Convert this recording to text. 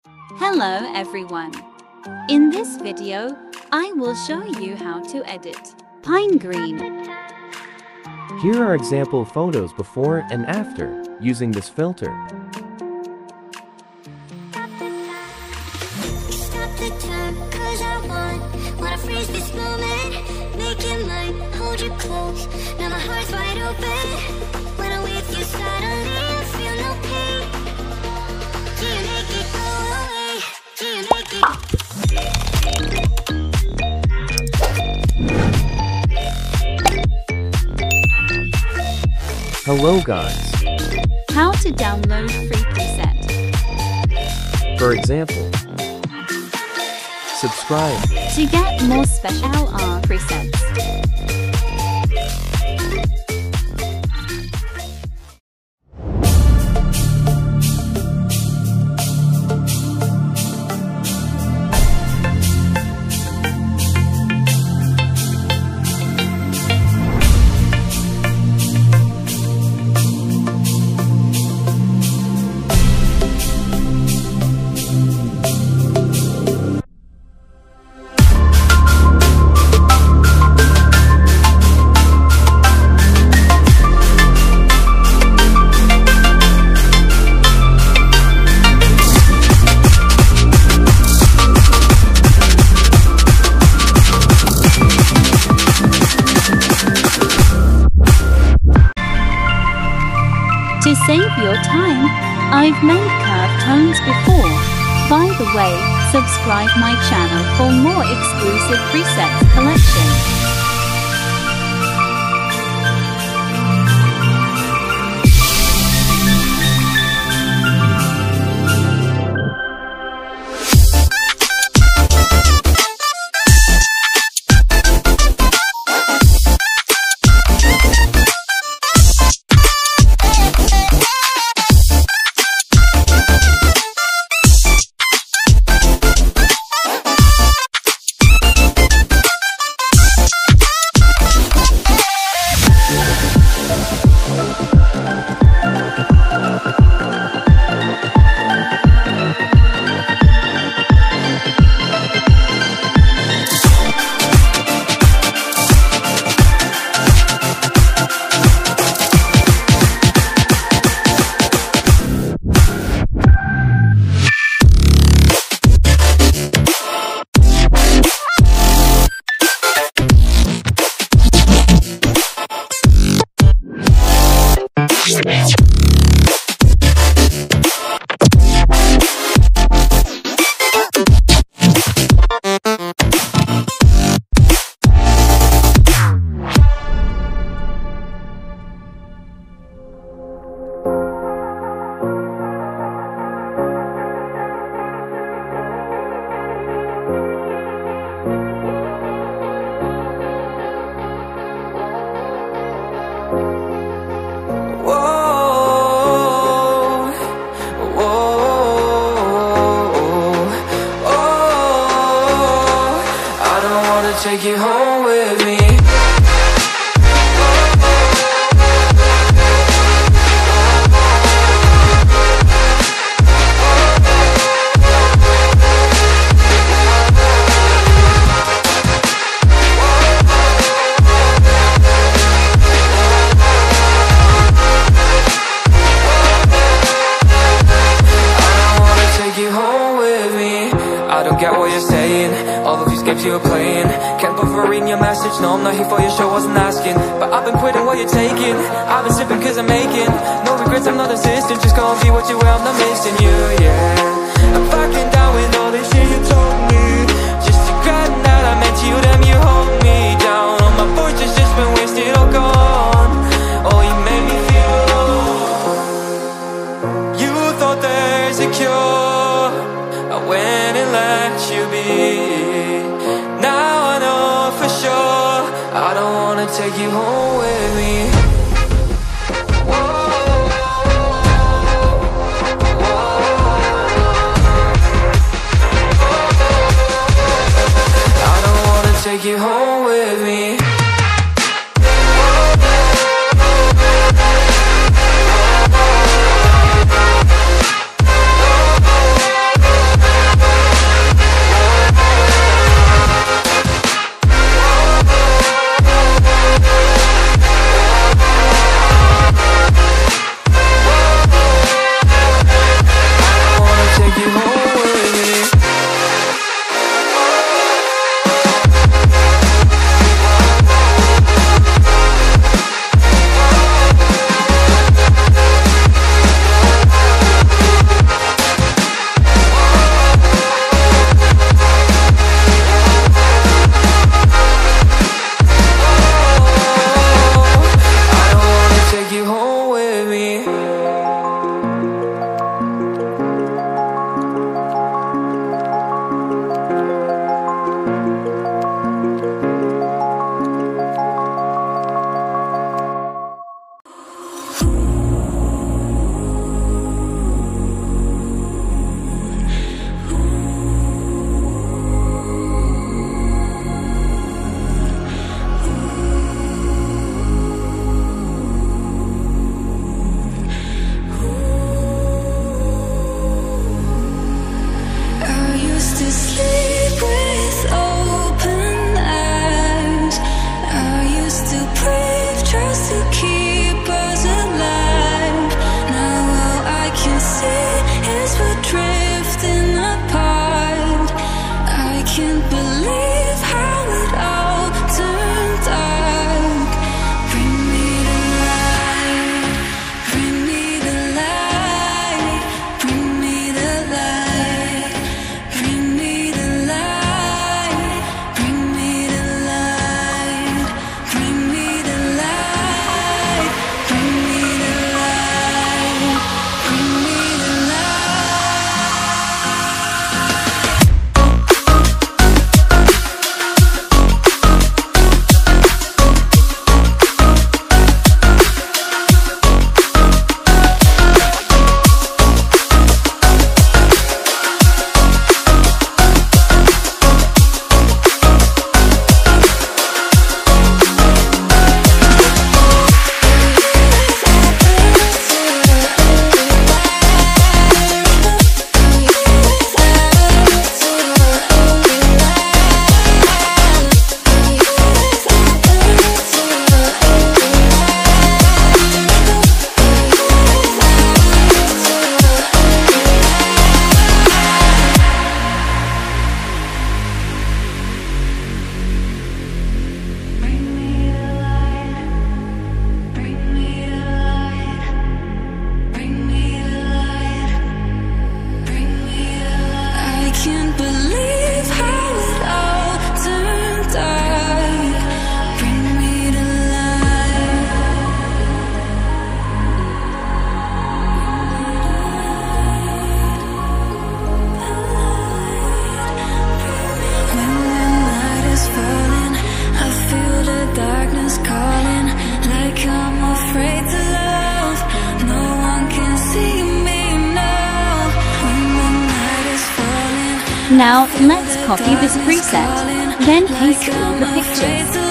Hello everyone. In this video, I will show you how to edit pine green. Here are example photos before and after using this filter. Stop the time, 'cause I wanna freeze this moment. Make it mine, hold you close. Now my heart's wide open. When I'm with you suddenly I feel no pain. Do you make it go away? Do you make it? Hello guys. How to download free preset. For example, subscribe To get more special presets. To save your time, I've made curved tones before. By the way, subscribe my channel for more exclusive presets collection. Take you home with me. I don't get what you're saying. All of these games you're playing. Can't bother reading your message. No, I'm not here for your show, wasn't asking. But I've been quitting what you're taking. I've been sipping cause I'm making no regrets, I'm not insisting. Just go and be what you were, I'm not missing you, yeah. I'm backing down with all this shit you told me. Just regretting that I meant you, damn you hold me down. All my fortune's just been wasted, all gone. Oh, you made me feel alone. You thought there's a cure. I went and let you be. Now I know for sure I don't wanna take you home with me. I don't wanna take you home with me. sleep with open eyes. I used to breathe just to keep us alive. Now all I can see is we're drifting apart. I can't believe how it all turned dark. Bring me the light, bring me the light, bring me the light, bring me the light, bring me the light, bring me the light, bring me the light, bring me the can't believe how it all turned dark. Bring me the light. When the night is falling, I feel the darkness calling. Like I'm afraid to love. No one can see me now. When the night is falling. Now let's copy this preset, then paste all the pictures.